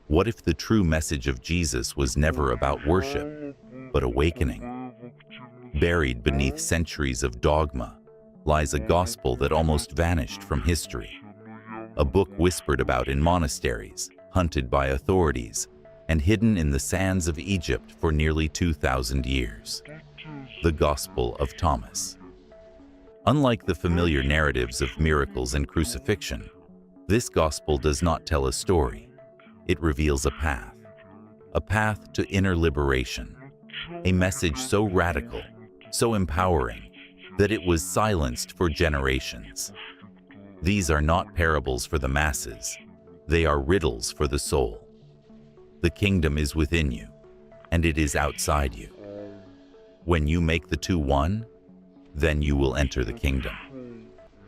What if the true message of Jesus was never about worship, but awakening? Buried beneath centuries of dogma lies a gospel that almost vanished from history. A book whispered about in monasteries, hunted by authorities, and hidden in the sands of Egypt for nearly 2,000 years. The Gospel of Thomas. Unlike the familiar narratives of miracles and crucifixion, this gospel does not tell a story. It reveals a path to inner liberation, a message so radical, so empowering, that it was silenced for generations. These are not parables for the masses, they are riddles for the soul. The kingdom is within you, and it is outside you. When you make the two one, then you will enter the kingdom.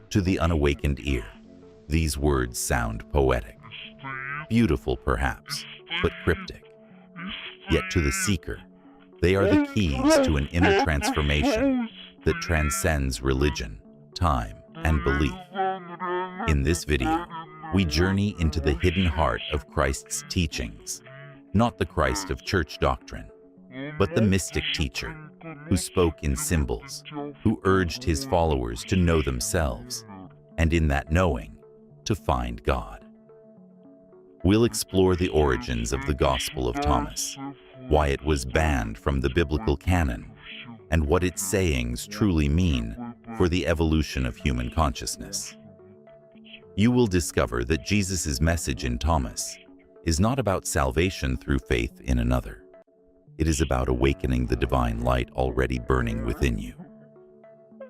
To the unawakened ear, these words sound poetic. Beautiful perhaps, but cryptic. Yet to the seeker, they are the keys to an inner transformation that transcends religion, time, and belief. In this video, we journey into the hidden heart of Christ's teachings, not the Christ of church doctrine, but the mystic teacher who spoke in symbols, who urged his followers to know themselves, and in that knowing, to find God. We'll explore the origins of the Gospel of Thomas, why it was banned from the biblical canon, and what its sayings truly mean for the evolution of human consciousness. You will discover that Jesus' message in Thomas is not about salvation through faith in another. It is about awakening the divine light already burning within you.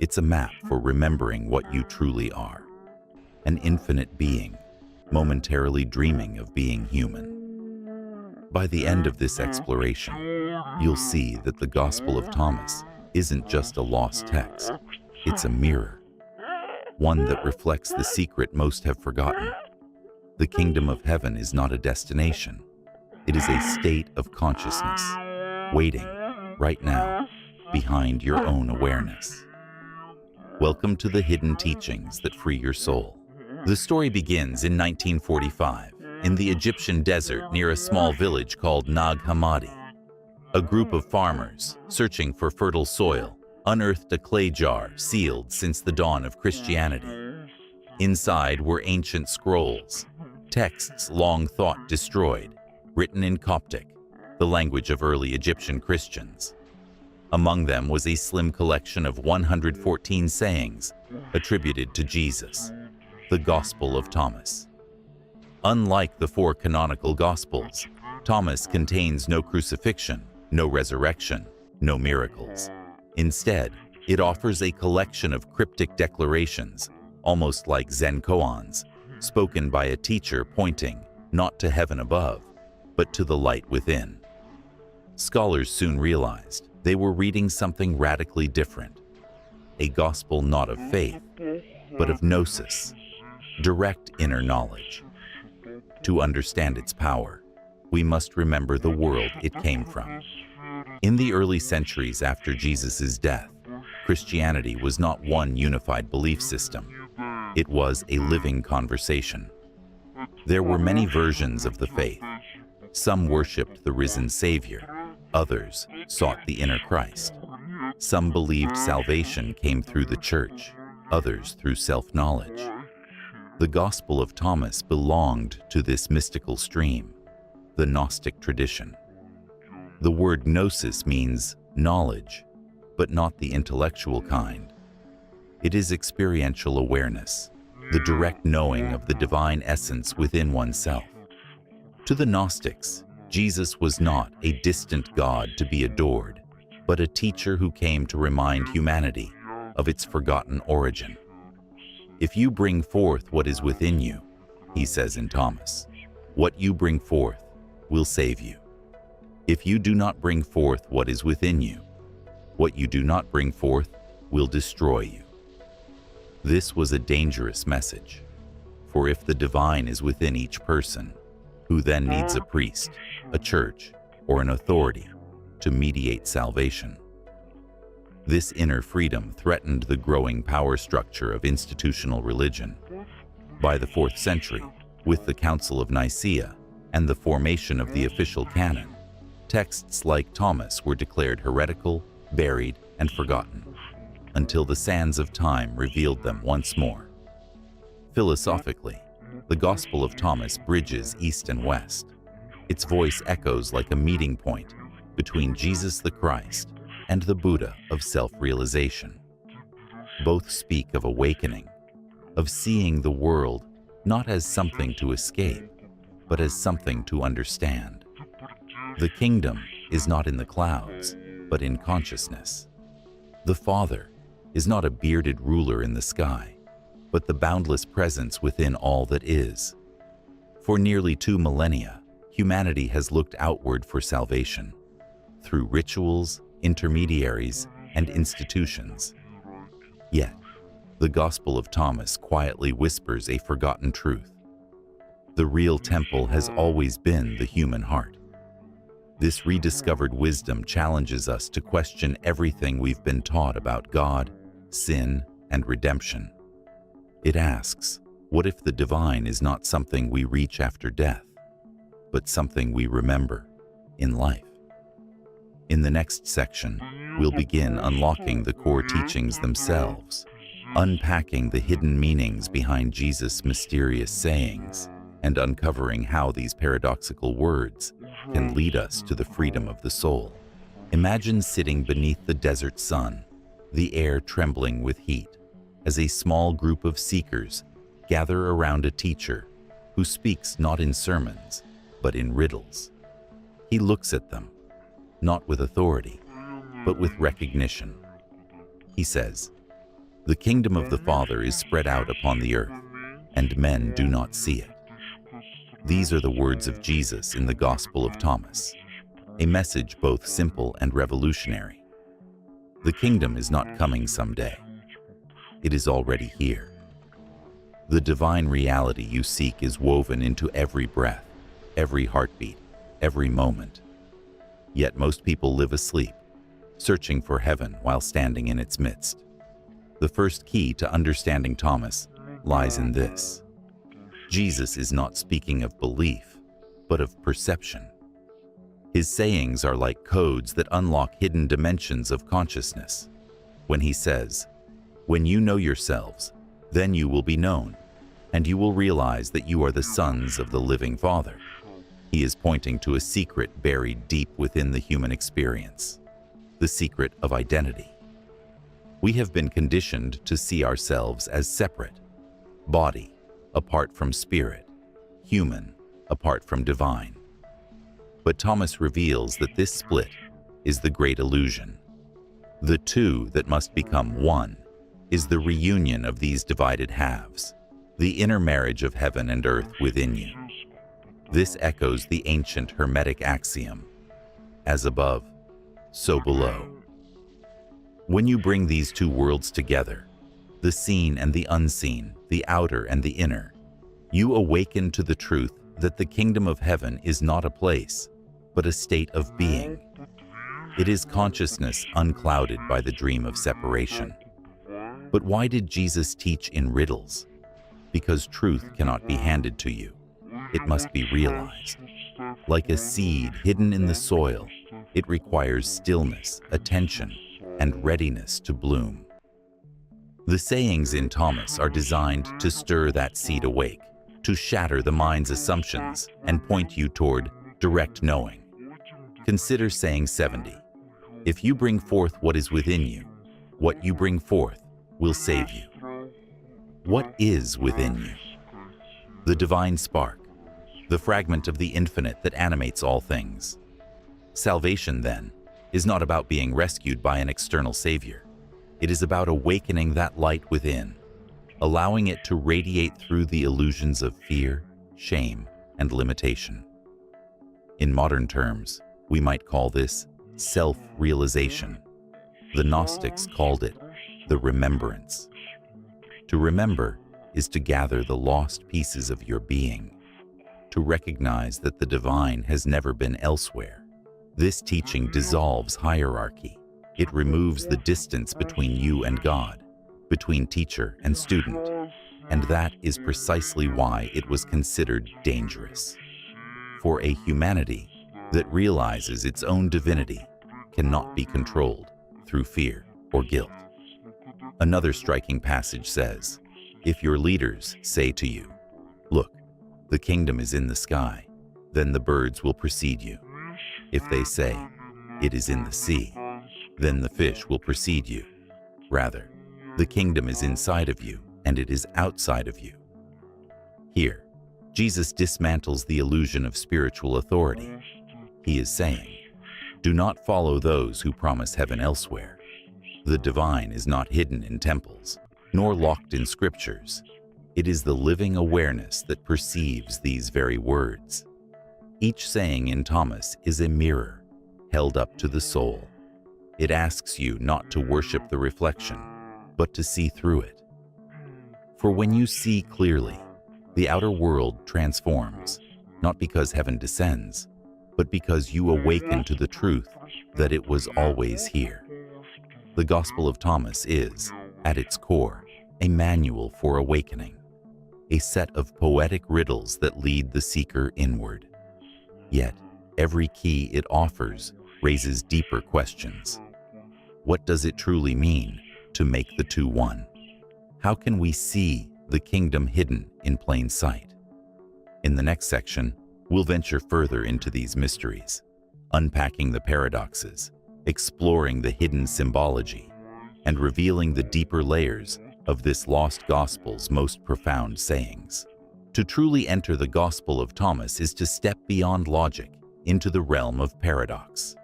It's a map for remembering what you truly are, an infinite being, momentarily dreaming of being human. By the end of this exploration, you'll see that the Gospel of Thomas isn't just a lost text, it's a mirror, one that reflects the secret most have forgotten. The kingdom of heaven is not a destination, it is a state of consciousness, waiting, right now, behind your own awareness. Welcome to the hidden teachings that free your soul. The story begins in 1945, in the Egyptian desert near a small village called Nag Hammadi. A group of farmers, searching for fertile soil, unearthed a clay jar sealed since the dawn of Christianity. Inside were ancient scrolls, texts long thought destroyed, written in Coptic, the language of early Egyptian Christians. Among them was a slim collection of 114 sayings attributed to Jesus, the Gospel of Thomas. Unlike the four canonical Gospels, Thomas contains no crucifixion, no resurrection, no miracles. Instead, it offers a collection of cryptic declarations, almost like Zen koans, spoken by a teacher pointing not to heaven above, but to the light within. Scholars soon realized they were reading something radically different, a gospel not of faith, but of gnosis, direct inner knowledge. To understand its power, we must remember the world it came from. In the early centuries after Jesus' death, Christianity was not one unified belief system. It was a living conversation. There were many versions of the faith. Some worshipped the risen Savior. Others sought the inner Christ. Some believed salvation came through the church, others through self-knowledge. The Gospel of Thomas belonged to this mystical stream, the Gnostic tradition. The word gnosis means knowledge, but not the intellectual kind. It is experiential awareness, the direct knowing of the divine essence within oneself. To the Gnostics, Jesus was not a distant God to be adored, but a teacher who came to remind humanity of its forgotten origin. If you bring forth what is within you, he says in Thomas, what you bring forth will save you. If you do not bring forth what is within you, what you do not bring forth will destroy you. This was a dangerous message, for if the divine is within each person, who then needs a priest, a church, or an authority to mediate salvation? This inner freedom threatened the growing power structure of institutional religion. By the 4th century, with the Council of Nicaea, and the formation of the official canon, texts like Thomas were declared heretical, buried, and forgotten, until the sands of time revealed them once more. Philosophically, the Gospel of Thomas bridges East and West. Its voice echoes like a meeting point between Jesus the Christ and the Buddha of self-realization. Both speak of awakening, of seeing the world not as something to escape, but as something to understand. The kingdom is not in the clouds, but in consciousness. The Father is not a bearded ruler in the sky, but the boundless presence within all that is. For nearly 2 millennia, humanity has looked outward for salvation, through rituals, intermediaries, and institutions. Yet, the Gospel of Thomas quietly whispers a forgotten truth. The real temple has always been the human heart. This rediscovered wisdom challenges us to question everything we've been taught about God, sin, and redemption. It asks, what if the divine is not something we reach after death, but something we remember in life? In the next section, we'll begin unlocking the core teachings themselves, unpacking the hidden meanings behind Jesus' mysterious sayings, and uncovering how these paradoxical words can lead us to the freedom of the soul. Imagine sitting beneath the desert sun, the air trembling with heat, as a small group of seekers gather around a teacher who speaks not in sermons, but in riddles. He looks at them, not with authority, but with recognition. He says, "The kingdom of the Father is spread out upon the earth, and men do not see it." These are the words of Jesus in the Gospel of Thomas, a message both simple and revolutionary. The kingdom is not coming someday. It is already here. The divine reality you seek is woven into every breath, every heartbeat, every moment. Yet most people live asleep, searching for heaven while standing in its midst. The first key to understanding Thomas lies in this. Jesus is not speaking of belief, but of perception. His sayings are like codes that unlock hidden dimensions of consciousness. When he says, "When you know yourselves, then you will be known, and you will realize that you are the sons of the living Father," he is pointing to a secret buried deep within the human experience, the secret of identity. We have been conditioned to see ourselves as separate, body apart from spirit, human apart from divine. But Thomas reveals that this split is the great illusion. The two that must become one is the reunion of these divided halves, the inner marriage of heaven and earth within you. This echoes the ancient Hermetic axiom, as above, so below. When you bring these two worlds together, the seen and the unseen, the outer and the inner, you awaken to the truth that the kingdom of heaven is not a place, but a state of being. It is consciousness unclouded by the dream of separation. But why did Jesus teach in riddles? Because truth cannot be handed to you. It must be realized. Like a seed hidden in the soil, it requires stillness, attention, and readiness to bloom. The sayings in Thomas are designed to stir that seed awake, to shatter the mind's assumptions, and point you toward direct knowing. Consider saying 70. If you bring forth what is within you, what you bring forth will save you. What is within you? The divine spark, the fragment of the infinite that animates all things. Salvation, then, is not about being rescued by an external savior. It is about awakening that light within, allowing it to radiate through the illusions of fear, shame, and limitation. In modern terms, we might call this self-realization. The Gnostics called it the remembrance. To remember is to gather the lost pieces of your being, to recognize that the divine has never been elsewhere. This teaching dissolves hierarchy. It removes the distance between you and God, between teacher and student, and that is precisely why it was considered dangerous. for a humanity that realizes its own divinity cannot be controlled through fear or guilt. Another striking passage says, "If your leaders say to you, 'Look, the kingdom is in the sky,' then the birds will precede you. If they say, 'It is in the sea,' then the fish will precede you. Rather, the kingdom is inside of you, and it is outside of you." Here, Jesus dismantles the illusion of spiritual authority. He is saying, do not follow those who promise heaven elsewhere. The divine is not hidden in temples, nor locked in scriptures. It is the living awareness that perceives these very words. Each saying in Thomas is a mirror held up to the soul. It asks you not to worship the reflection, but to see through it. For when you see clearly, the outer world transforms, not because heaven descends, but because you awaken to the truth that it was always here. The Gospel of Thomas is, at its core, a manual for awakening, a set of poetic riddles that lead the seeker inward. Yet, every key it offers raises deeper questions. What does it truly mean to make the two one? How can we see the kingdom hidden in plain sight? In the next section, we'll venture further into these mysteries, unpacking the paradoxes, exploring the hidden symbology, and revealing the deeper layers of this lost gospel's most profound sayings. To truly enter the Gospel of Thomas is to step beyond logic into the realm of paradox,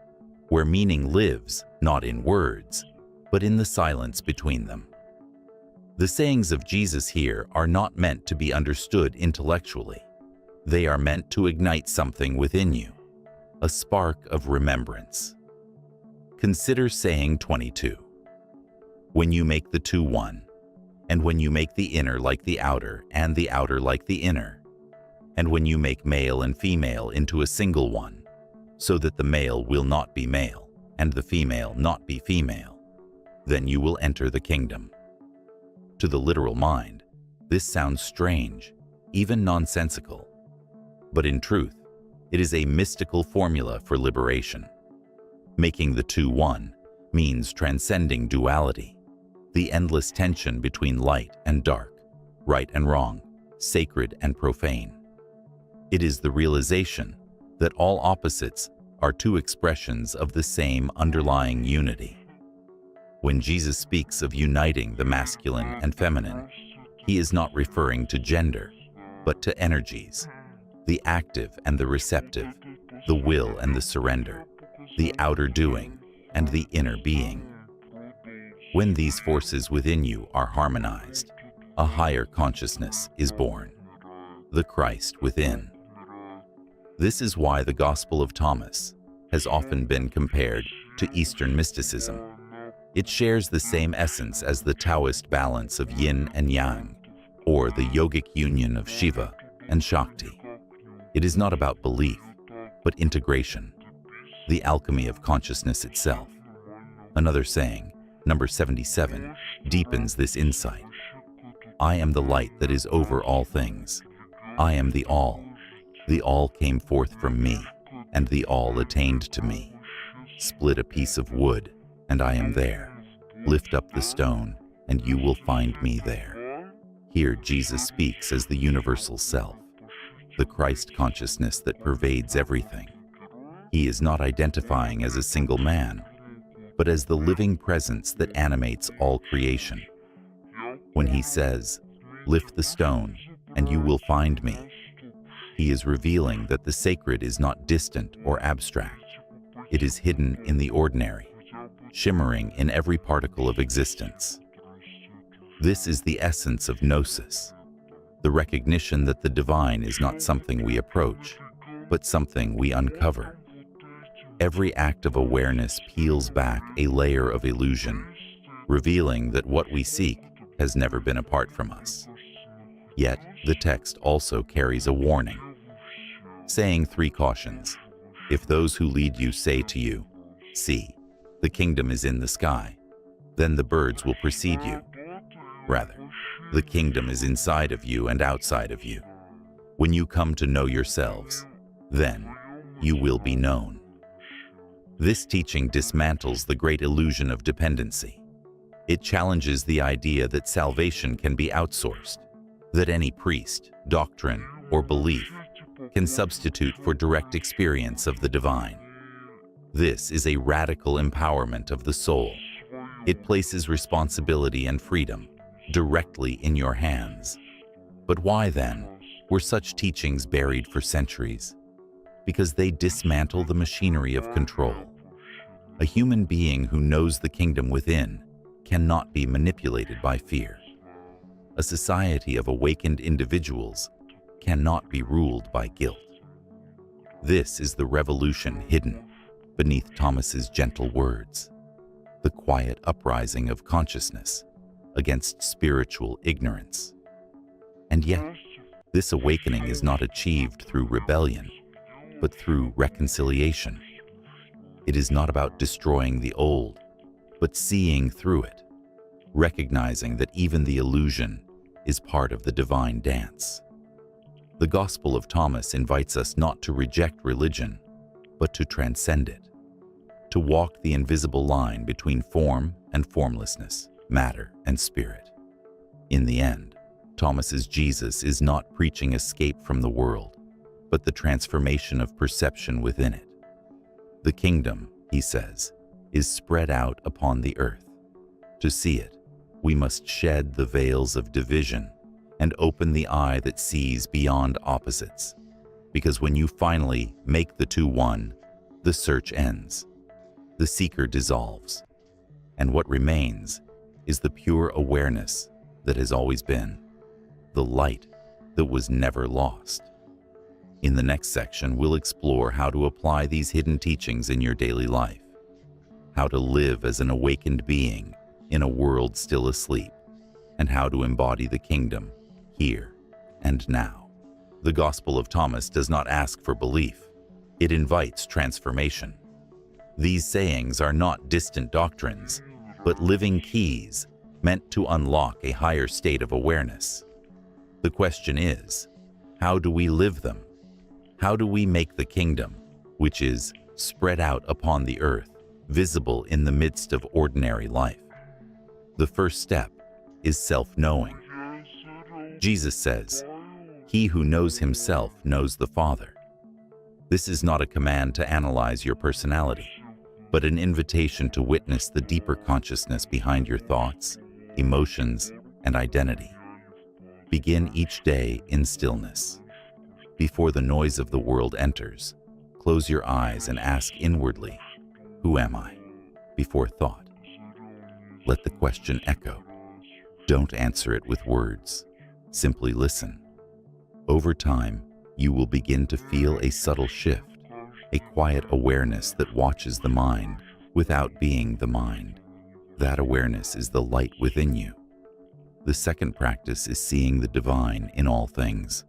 where meaning lives not in words, but in the silence between them. The sayings of Jesus here are not meant to be understood intellectually. They are meant to ignite something within you, a spark of remembrance. Consider saying 22. When you make the two one, and when you make the inner like the outer, and the outer like the inner, and when you make male and female into a single one, so that the male will not be male, and the female not be female, then you will enter the kingdom. To the literal mind, this sounds strange, even nonsensical. But in truth, it is a mystical formula for liberation. Making the two one means transcending duality, the endless tension between light and dark, right and wrong, sacred and profane. It is the realization that all opposites are two expressions of the same underlying unity. When Jesus speaks of uniting the masculine and feminine, he is not referring to gender, but to energies, the active and the receptive, the will and the surrender, the outer doing and the inner being. When these forces within you are harmonized, a higher consciousness is born, the Christ within. This is why the Gospel of Thomas has often been compared to Eastern mysticism. It shares the same essence as the Taoist balance of yin and yang, or the yogic union of Shiva and Shakti. It is not about belief, but integration, the alchemy of consciousness itself. Another saying, number 77, deepens this insight. I am the light that is over all things. I am the all. The all came forth from me, and the all attained to me. Split a piece of wood, and I am there. Lift up the stone, and you will find me there. Here Jesus speaks as the universal self, the Christ consciousness that pervades everything. He is not identifying as a single man, but as the living presence that animates all creation. When he says, "Lift the stone, and you will find me," he is revealing that the sacred is not distant or abstract. It is hidden in the ordinary, shimmering in every particle of existence. This is the essence of gnosis, the recognition that the divine is not something we approach, but something we uncover. Every act of awareness peels back a layer of illusion, revealing that what we seek has never been apart from us. Yet, the text also carries a warning, saying three cautions. If those who lead you say to you, "See, the kingdom is in the sky," then the birds will precede you. Rather, the kingdom is inside of you and outside of you. When you come to know yourselves, Then you will be known. This teaching dismantles the great illusion of dependency. It challenges the idea that salvation can be outsourced, that any priest, doctrine, or belief can substitute for direct experience of the divine. This is a radical empowerment of the soul. It places responsibility and freedom directly in your hands. But why then were such teachings buried for centuries? Because they dismantle the machinery of control. A human being who knows the kingdom within cannot be manipulated by fear. A society of awakened individuals cannot be ruled by guilt. This is the revolution hidden beneath Thomas's gentle words, the quiet uprising of consciousness against spiritual ignorance. And yet, this awakening is not achieved through rebellion, but through reconciliation. It is not about destroying the old, but seeing through it, recognizing that even the illusion is part of the divine dance. The Gospel of Thomas invites us not to reject religion, but to transcend it, to walk the invisible line between form and formlessness, matter and spirit. In the end, Thomas's Jesus is not preaching escape from the world, but the transformation of perception within it. The kingdom, he says, is spread out upon the earth. To see it, we must shed the veils of division and open the eye that sees beyond opposites. Because when you finally make the two one, the search ends, the seeker dissolves, and what remains is the pure awareness that has always been, the light that was never lost. In the next section, we'll explore how to apply these hidden teachings in your daily life, how to live as an awakened being in a world still asleep, and how to embody the kingdom here and now. The Gospel of Thomas does not ask for belief. It invites transformation. These sayings are not distant doctrines, but living keys meant to unlock a higher state of awareness. The question is, how do we live them? How do we make the kingdom, which is spread out upon the earth, visible in the midst of ordinary life? The first step is self-knowing. Jesus says, "He who knows himself knows the Father." This is not a command to analyze your personality, but an invitation to witness the deeper consciousness behind your thoughts, emotions, and identity. Begin each day in stillness. Before the noise of the world enters, close your eyes and ask inwardly, "Who am I?" before thought. Let the question echo. Don't answer it with words. Simply listen. Over time, you will begin to feel a subtle shift, a quiet awareness that watches the mind without being the mind. That awareness is the light within you. The second practice is seeing the divine in all things.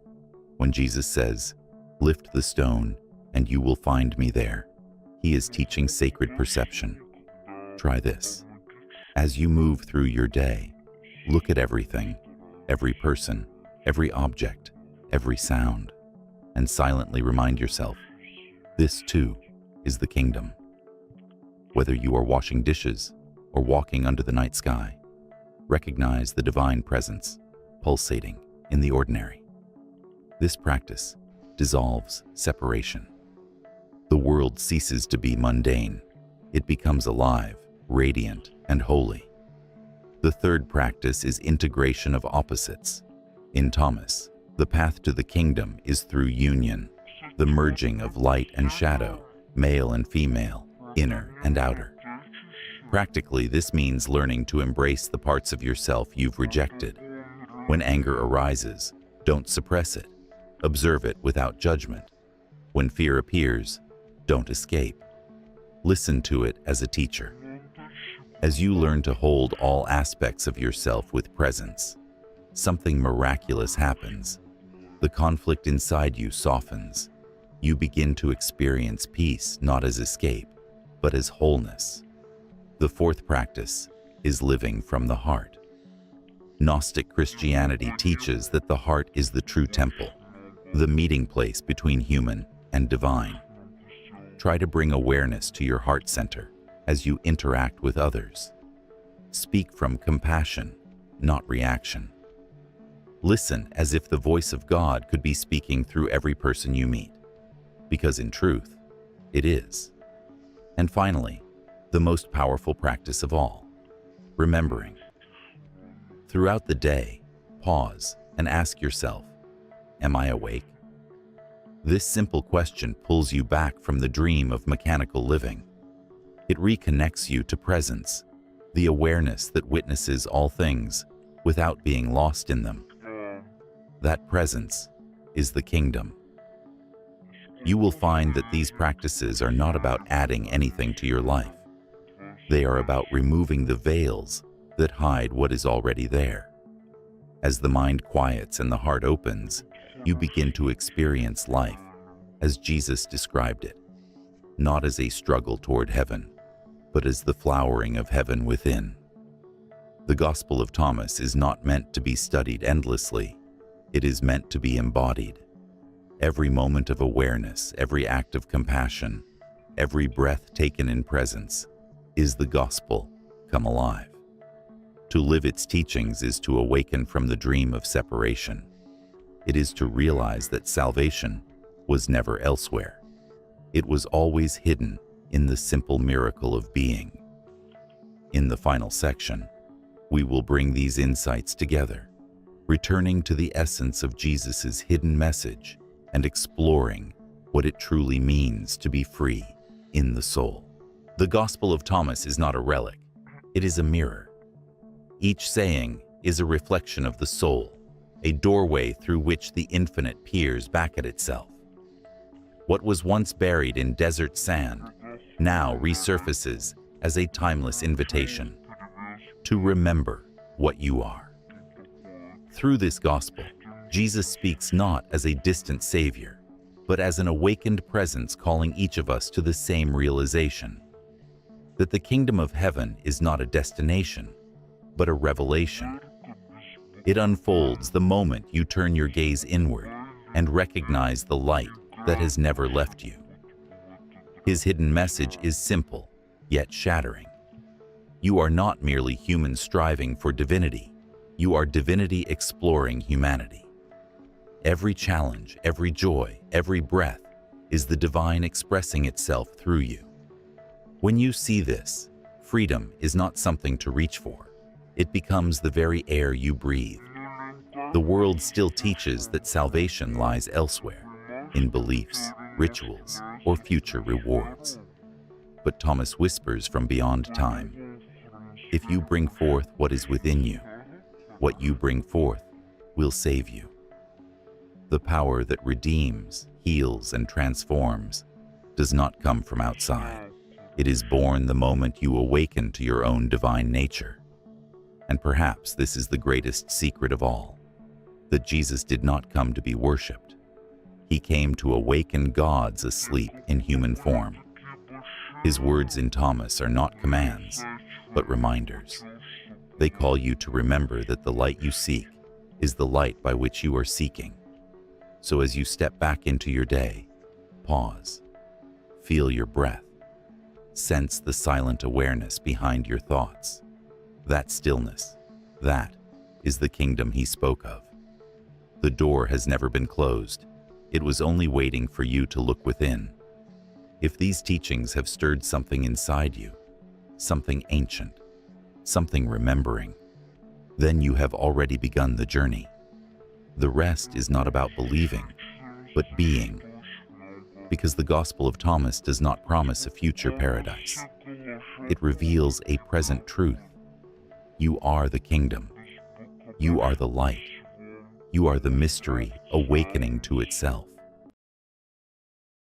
When Jesus says, "Lift the stone, and you will find me there," he is teaching sacred perception. Try this. As you move through your day, look at everything, every person, every object, every sound, and silently remind yourself, this too is the kingdom. Whether you are washing dishes or walking under the night sky, recognize the divine presence pulsating in the ordinary. This practice dissolves separation. The world ceases to be mundane. It becomes alive, radiant, and holy. The third practice is integration of opposites. In Thomas, the path to the kingdom is through union, the merging of light and shadow, male and female, inner and outer. Practically, this means learning to embrace the parts of yourself you've rejected. When anger arises, don't suppress it. Observe it without judgment. When fear appears, don't escape. Listen to it as a teacher. As you learn to hold all aspects of yourself with presence, something miraculous happens. The conflict inside you softens. You begin to experience peace not as escape, but as wholeness. The fourth practice is living from the heart. Gnostic Christianity teaches that the heart is the true temple, the meeting place between human and divine. Try to bring awareness to your heart center as you interact with others. Speak from compassion, not reaction. Listen as if the voice of God could be speaking through every person you meet, because in truth, it is. And finally, the most powerful practice of all, remembering. Throughout the day, pause and ask yourself, am I awake? This simple question pulls you back from the dream of mechanical living. It reconnects you to presence, the awareness that witnesses all things without being lost in them. That presence is the kingdom. You will find that these practices are not about adding anything to your life. They are about removing the veils that hide what is already there. As the mind quiets and the heart opens, you begin to experience life as Jesus described it, not as a struggle toward heaven, but as the flowering of heaven within. The Gospel of Thomas is not meant to be studied endlessly. It is meant to be embodied. Every moment of awareness, every act of compassion, every breath taken in presence is the gospel come alive. To live its teachings is to awaken from the dream of separation. It is to realize that salvation was never elsewhere. It was always hidden in the simple miracle of being. In the final section, we will bring these insights together, returning to the essence of Jesus's hidden message and exploring what it truly means to be free in the soul. The Gospel of Thomas is not a relic, it is a mirror. Each saying is a reflection of the soul, a doorway through which the infinite peers back at itself. What was once buried in desert sand now resurfaces as a timeless invitation to remember what you are. Through this gospel, Jesus speaks not as a distant savior, but as an awakened presence calling each of us to the same realization, that the kingdom of heaven is not a destination, but a revelation. It unfolds the moment you turn your gaze inward and recognize the light that has never left you. His hidden message is simple, yet shattering. You are not merely human striving for divinity. You are divinity exploring humanity. Every challenge, every joy, every breath is the divine expressing itself through you. When you see this, freedom is not something to reach for. It becomes the very air you breathe. The world still teaches that salvation lies elsewhere, in beliefs, rituals, or future rewards. But Thomas whispers from beyond time, if you bring forth what is within you, what you bring forth will save you. The power that redeems, heals, and transforms does not come from outside. It is born the moment you awaken to your own divine nature. And perhaps this is the greatest secret of all, that Jesus did not come to be worshipped. He came to awaken gods asleep in human form. His words in Thomas are not commands, but reminders. They call you to remember that the light you seek is the light by which you are seeking. So as you step back into your day, pause, feel your breath, sense the silent awareness behind your thoughts. That stillness, that is the kingdom he spoke of. The door has never been closed. It was only waiting for you to look within. If these teachings have stirred something inside you, something ancient, something remembering, then you have already begun the journey. The rest is not about believing, but being. Because the Gospel of Thomas does not promise a future paradise. It reveals a present truth. You are the kingdom. You are the light. You are the mystery awakening to itself.